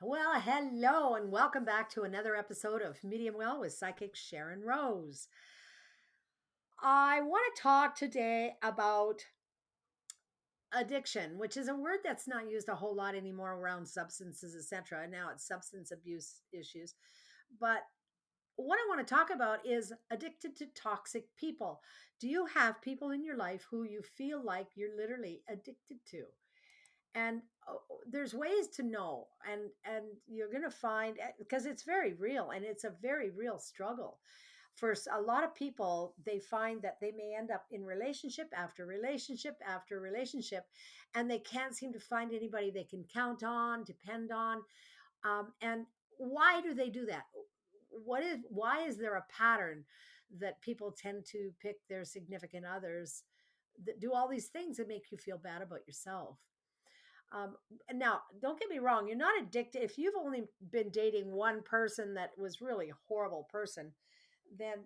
Well, hello, and welcome back to another episode of Medium Well with Psychic Sharon Rose. I want to talk today about addiction, which is a word that's not used a whole lot anymore around substances, etc. Now it's substance abuse issues. But what I want to talk about is addicted to toxic people. Do you have people in your life who you feel like you're literally addicted to? And there's ways to know, and you're going to find, because it's very real and it's a very real struggle for a lot of people. They find that they may end up in relationship after relationship after relationship, and they can't seem to find anybody they can count on, depend on. And why do they do that? Why is there a pattern that people tend to pick their significant others that do all these things that make you feel bad about yourself? um, Now, don't get me wrong, you're not addicted. If you've only been dating one person that was really a horrible person, then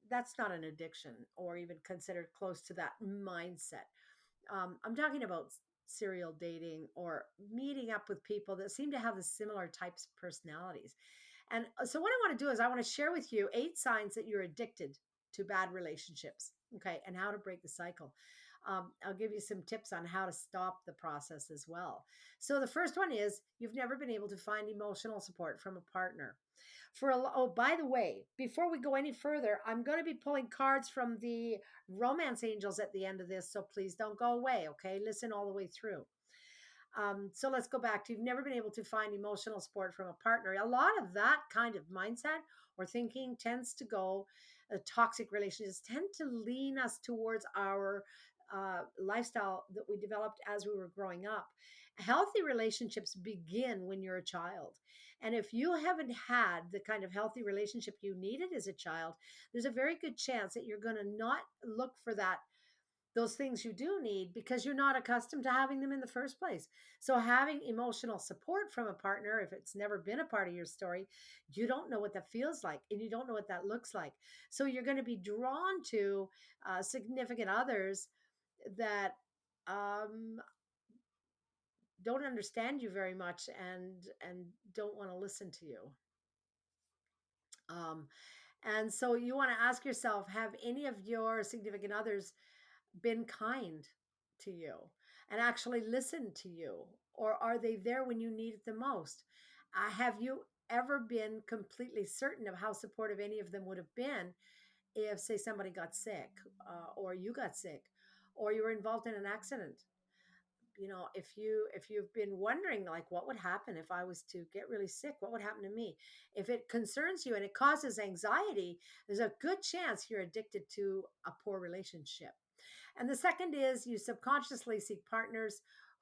that's not an addiction or even considered close to that mindset. I'm talking about serial dating or meeting up with people that seem to have the similar types of personalities. And so, what I want to do is, I want to share with you 8 signs that you're addicted to bad relationships, okay, and how to break the cycle. I'll give you some tips on how to stop the process as well. So, the first one is you've never been able to find emotional support from a partner. Oh, by the way, before we go any further, I'm going to be pulling cards from the romance angels at the end of this. So please don't go away. Okay. Listen all the way through. So let's go back to, you've never been able to find emotional support from a partner. A lot of that kind of mindset or thinking tends to go, toxic relationships tend to lean us towards our lifestyle that we developed as we were growing up. Healthy relationships begin when you're a child. And if you haven't had the kind of healthy relationship you needed as a child, there's a very good chance that you're going to not look for those things you do need because you're not accustomed to having them in the first place. So, having emotional support from a partner, if it's never been a part of your story, you don't know what that feels like and you don't know what that looks like. So, you're going to be drawn to significant others that um, don't understand you very much and don't want to listen to you. Um, and so, you want to ask yourself, have any of your significant others been kind to you and actually listened to you? Or are they there when you need it the most? Have you ever been completely certain of how supportive any of them would have been if, say, somebody got sick, or you got sick, or you were involved in an accident? If you've been wondering, like, what would happen if I was to get really sick, what would happen to me? If it concerns you and it causes anxiety, there's a good chance you're addicted to a poor relationship. And the second is, you subconsciously seek partners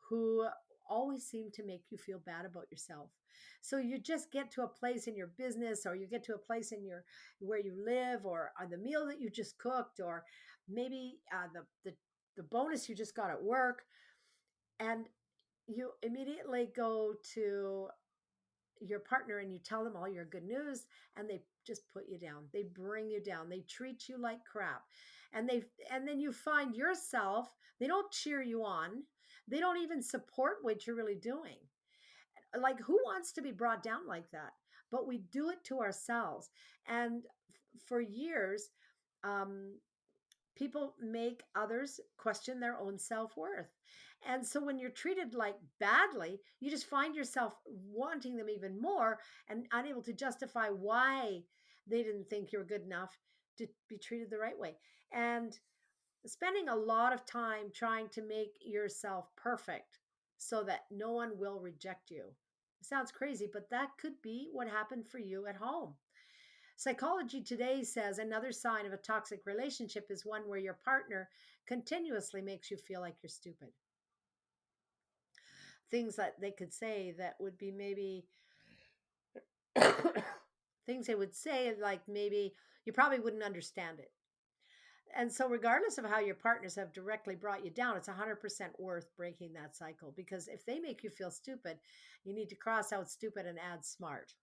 who always seem to make you feel bad about yourself. So you just get to a place in your business, or you get to a place in your where you live, or on the meal that you just cooked, or maybe the bonus you just got at work, and you immediately go to your partner and you tell them all your good news, and they just put you down, they bring you down, they treat you like crap. And then you find yourself, they don't cheer you on, they don't even support what you're really doing. Like, who wants to be brought down like that? But we do it to ourselves. And for years, um, people make others question their own self-worth. And so when you're treated like badly, you just find yourself wanting them even more and unable to justify why they didn't think you were good enough to be treated the right way. And spending a lot of time trying to make yourself perfect so that no one will reject you. It sounds crazy, but that could be what happened for you at home. Psychology Today says another sign of a toxic relationship is one where your partner continuously makes you feel like you're stupid. Things that they could say that would be maybe things they would say, like, maybe you probably wouldn't understand it. And so, regardless of how your partners have directly brought you down, it's 100% worth breaking that cycle, because if they make you feel stupid, you need to cross out stupid and add smart.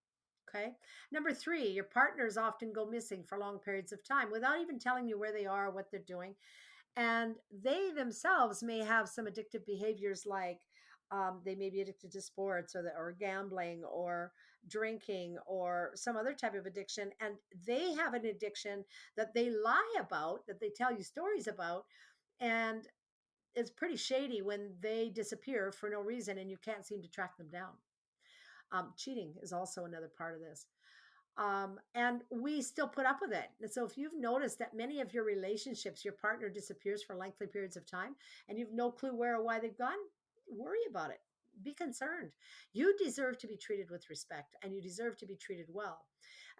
Okay. Number 3, your partners often go missing for long periods of time without even telling you where they are, what they're doing. And they themselves may have some addictive behaviors, like They may be addicted to sports or gambling or drinking or some other type of addiction. And they have an addiction that they lie about, that they tell you stories about. And it's pretty shady when they disappear for no reason and you can't seem to track them down. Cheating is also another part of this. And we still put up with it. And so, if you've noticed that many of your relationships, your partner disappears for lengthy periods of time, and you've no clue where or why they've gone, worry about it. Be concerned. You deserve to be treated with respect, and you deserve to be treated well.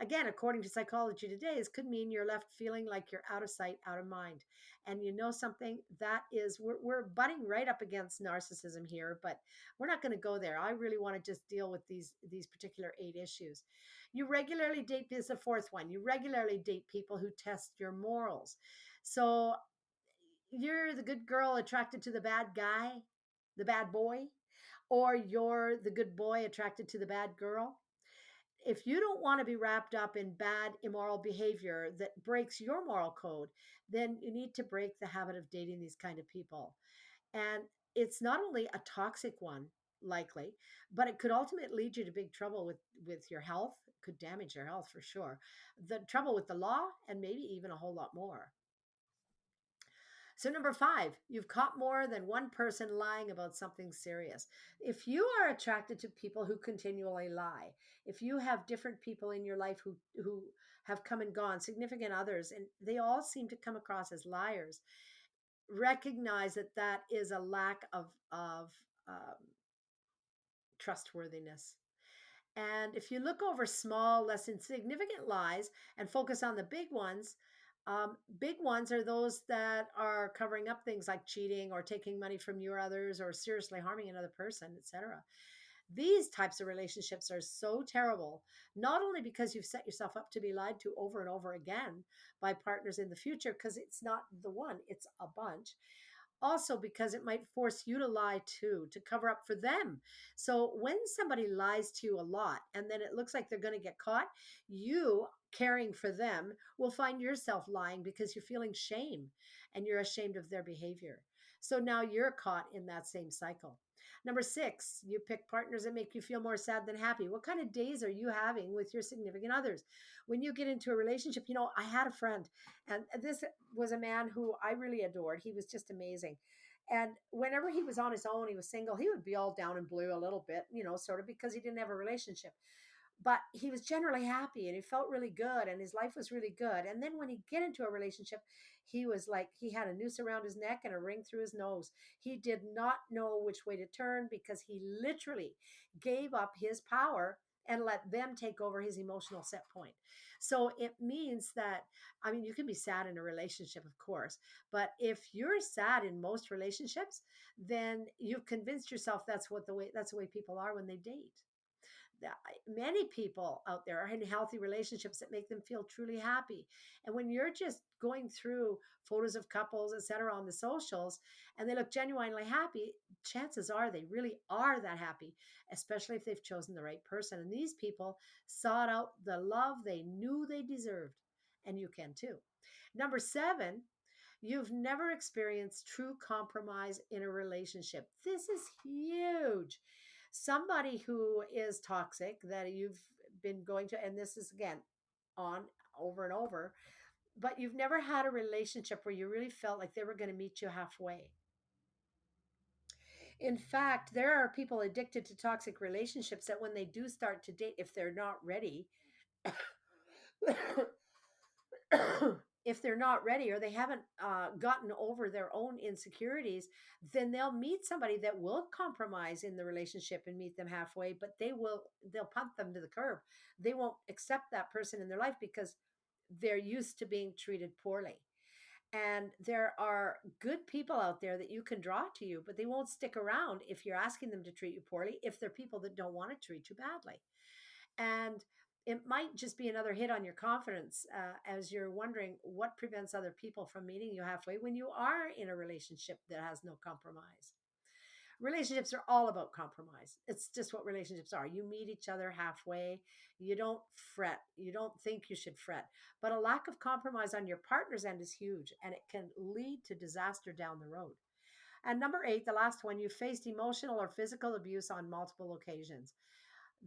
Again, according to Psychology Today, this could mean you're left feeling like you're out of sight, out of mind. And you know something? That is, we're butting right up against narcissism here, but we're not going to go there. I really want to just deal with these particular 8 issues. You regularly date, this is the fourth one. You regularly date people who test your morals. So you're the good girl attracted to the bad guy, the bad boy, or you're the good boy attracted to the bad girl. If you don't want to be wrapped up in bad, immoral behavior that breaks your moral code, then you need to break the habit of dating these kind of people. And it's not only a toxic one, likely, but it could ultimately lead you to big trouble with your health. It could damage your health for sure. The trouble with the law, and maybe even a whole lot more. So, number 5, you've caught more than one person lying about something serious. If you are attracted to people who continually lie, if you have different people in your life who have come and gone, significant others, and they all seem to come across as liars, recognize that that is a lack of um, trustworthiness. And if you look over small, less insignificant lies and focus on the big ones are those that are covering up things like cheating or taking money from you or others or seriously harming another person, etc. These types of relationships are so terrible, not only because you've set yourself up to be lied to over and over again by partners in the future, because it's not the one, it's a bunch, also because it might force you to lie too, to cover up for them. So when somebody lies to you a lot and then it looks like they're going to get caught, you caring for them will find yourself lying because you're feeling shame and you're ashamed of their behavior. So now you're caught in that same cycle. Number 6, you pick partners that make you feel more sad than happy. What kind of days are you having with your significant others? When you get into a relationship, I had a friend, and this was a man who I really adored. He was just amazing. And whenever he was on his own, he was single, he would be all down and blue a little bit, sort of because he didn't have a relationship. But he was generally happy and he felt really good and his life was really good. And then when he get into a relationship, he was like he had a noose around his neck and a ring through his nose. He did not know which way to turn because he literally gave up his power and let them take over his emotional set point. So it means that, I mean, you can be sad in a relationship, of course, but if you're sad in most relationships, then you've convinced yourself that's the way people are when they date. Many people out there are in healthy relationships that make them feel truly happy. And when you're just going through photos of couples, etc., on the socials, and they look genuinely happy, chances are they really are that happy, especially if they've chosen the right person. And these people sought out the love they knew they deserved. And you can too. Number 7, you've never experienced true compromise in a relationship. This is huge. Somebody who is toxic that you've been going to, and this is again on over and over, but you've never had a relationship where you really felt like they were going to meet you halfway. In fact, there are people addicted to toxic relationships that when they do start to date, if they're not ready, if they're not ready or they haven't gotten over their own insecurities, then they'll meet somebody that will compromise in the relationship and meet them halfway, but they'll punt them to the curb. They won't accept that person in their life because they're used to being treated poorly. And there are good people out there that you can draw to you, but they won't stick around if you're asking them to treat you poorly, if they're people that don't want to treat you badly. And it might just be another hit on your confidence as you're wondering what prevents other people from meeting you halfway when you are in a relationship that has no compromise. Relationships are all about compromise. It's just what relationships are. You meet each other halfway. You don't fret. You don't think you should fret. But a lack of compromise on your partner's end is huge and it can lead to disaster down the road. And number eight, the last one, you faced emotional or physical abuse on multiple occasions.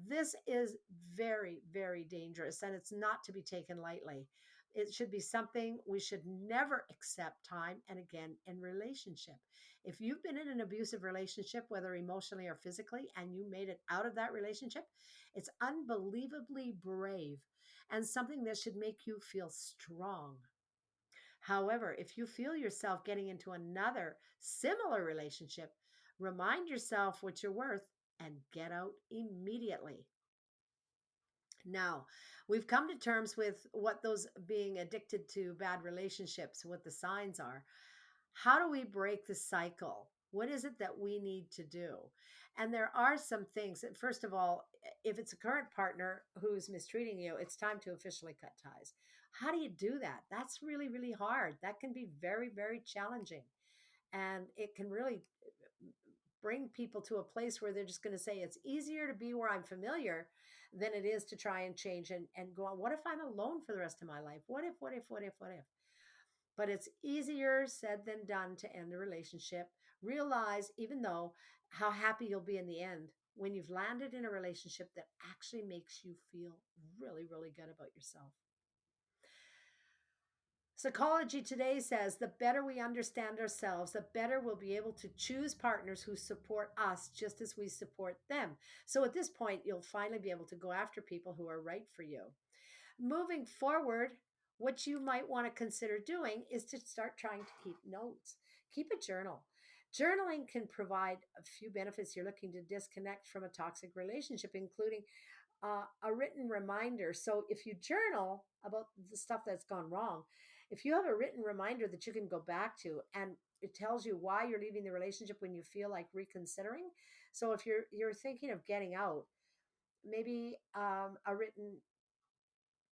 This is very, very dangerous and it's not to be taken lightly. It should be something we should never accept time and again in relationship. If you've been in an abusive relationship, whether emotionally or physically, and you made it out of that relationship, it's unbelievably brave and something that should make you feel strong. However, if you feel yourself getting into another similar relationship, remind yourself what you're worth and get out immediately. Now, we've come to terms with what those being addicted to bad relationships, what the signs are. How do we break the cycle? What is it that we need to do? And there are some things that, first of all, if it's a current partner who's mistreating you, it's time to officially cut ties. How do you do that? That's really, really hard. That can be very, very challenging. And it can really bring people to a place where they're just going to say it's easier to be where I'm familiar than it is to try and change and go on. What if I'm alone for the rest of my life? What if? But it's easier said than done to end a relationship. Realize, even though, how happy you'll be in the end when you've landed in a relationship that actually makes you feel really, really good about yourself. Psychology today says the better we understand ourselves, the better we'll be able to choose partners who support us just as we support them. So at this point, you'll finally be able to go after people who are right for you. Moving forward, what you might want to consider doing is to start trying to keep notes. Keep a journal. Journaling can provide a few benefits. You're looking to disconnect from a toxic relationship, including a written reminder. So if you journal about the stuff that's gone wrong, if you have a written reminder that you can go back to and it tells you why you're leaving the relationship when you feel like reconsidering. So if you're thinking of getting out, maybe a written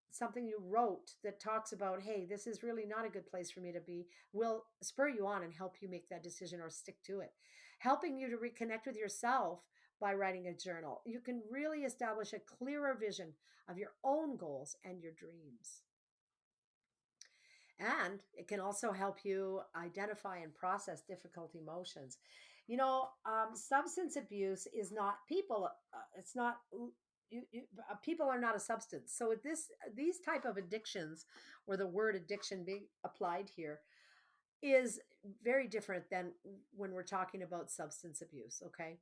something you wrote that talks about, hey, this is really not a good place for me to be, will spur you on and help you make that decision or stick to it. Helping you to reconnect with yourself by writing a journal. You can really establish a clearer vision of your own goals and your dreams. And it can also help you identify and process difficult emotions. Substance abuse is not people. It's not people are not a substance. So with these type of addictions, or the word addiction being applied here, is very different than when we're talking about substance abuse. Okay.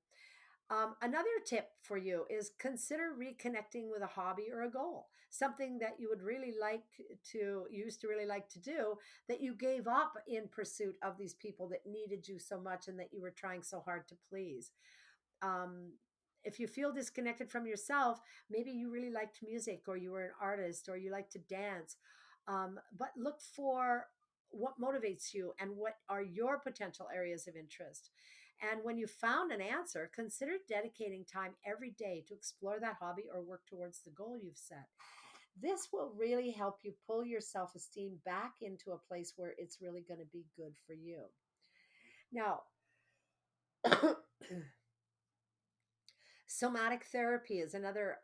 Another tip for you is consider reconnecting with a hobby or a goal, something that you would really like to used to really like to do that you gave up in pursuit of these people that needed you so much and that you were trying so hard to please. Um, if you feel disconnected from yourself, maybe you really liked music or you were an artist or you like to dance, but look for what motivates you and what are your potential areas of interest. And when you found an answer, consider dedicating time every day to explore that hobby or work towards the goal you've set. This will really help you pull your self esteem back into a place where it's really going to be good for you. Now, somatic therapy is another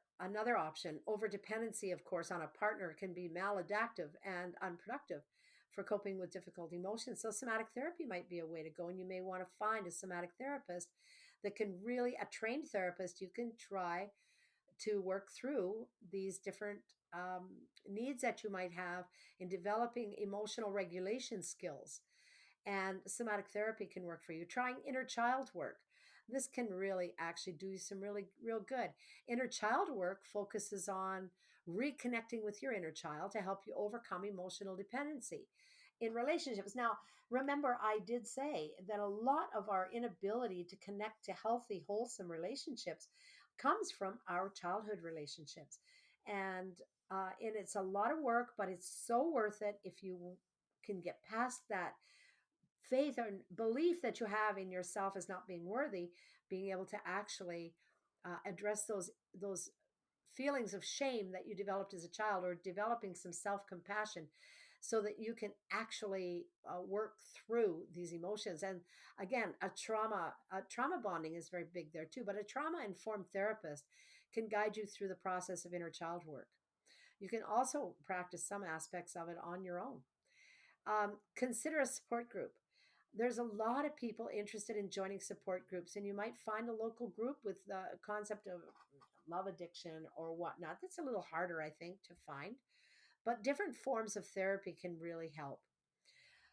option. Overdependency, of course, on a partner can be maladaptive and unproductive for coping with difficult emotions. So somatic therapy might be a way to go, and you may want to find a somatic therapist that can really, a trained therapist, you can try to work through these different needs that you might have in developing emotional regulation skills, and somatic therapy can work for you. Trying inner child work. This can really actually do you some really real good. Inner child work focuses on reconnecting with your inner child to help you overcome emotional dependency in relationships. Now, remember, I did say that a lot of our inability to connect to healthy, wholesome relationships comes from our childhood relationships. And it's a lot of work, but it's so worth it if you can get past that faith or belief that you have in yourself as not being worthy, being able to actually address those feelings of shame that you developed as a child, or developing some self-compassion so that you can actually work through these emotions. And again, a trauma bonding is very big there too, but a trauma informed therapist can guide you through the process of inner child work. You can also practice some aspects of it on your own. Consider a support group. There's a lot of people interested in joining support groups, and you might find a local group with the concept of love addiction or whatnot. That's a little harder, I think, to find, but different forms of therapy can really help.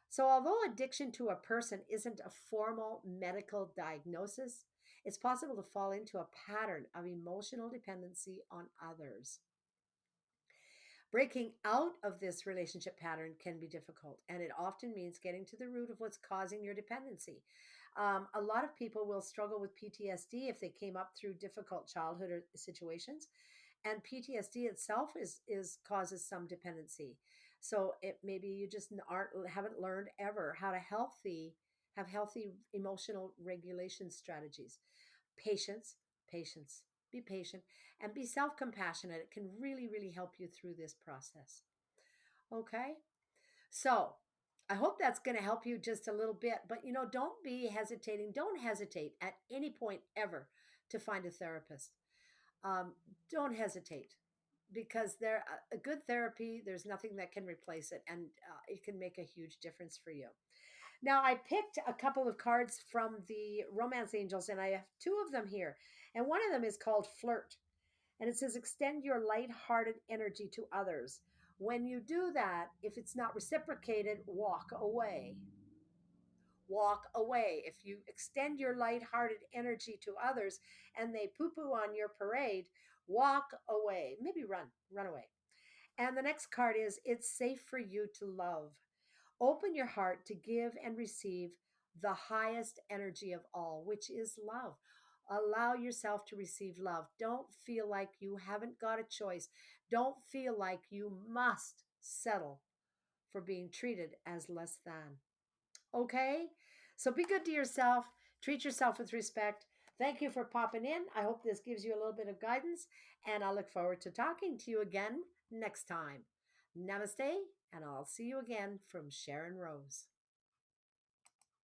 So, although addiction to a person isn't a formal medical diagnosis, it's possible to fall into a pattern of emotional dependency on others. Breaking out of this relationship pattern can be difficult, and it often means getting to the root of what's causing your dependency. A lot of people will struggle with PTSD if they came up through difficult childhood or situations, and PTSD itself is causes some dependency. So it maybe you just aren't haven't learned ever how to have healthy emotional regulation strategies. Patience, patience. Be patient and be self compassionate. It can really, really help you through this process. Okay. So I hope that's going to help you just a little bit. But, don't be hesitating. Don't hesitate at any point ever to find a therapist. Um, don't hesitate because a good therapy, there's nothing that can replace it. And it can make a huge difference for you. Now, I picked a couple of cards from the Romance Angels, and I have two of them here. And one of them is called Flirt. And it says, extend your light-hearted energy to others. When you do that, if it's not reciprocated, walk away. Walk away. If you extend your light-hearted energy to others and they poo-poo on your parade, walk away. Maybe run away. And the next card is, it's safe for you to love. Open your heart to give and receive the highest energy of all, which is love. Allow yourself to receive love. Don't feel like you haven't got a choice. Don't feel like you must settle for being treated as less than. Okay? So be good to yourself. Treat yourself with respect. Thank you for popping in. I hope this gives you a little bit of guidance, and I look forward to talking to you again next time. Namaste, and I'll see you again from Sharyn Rose.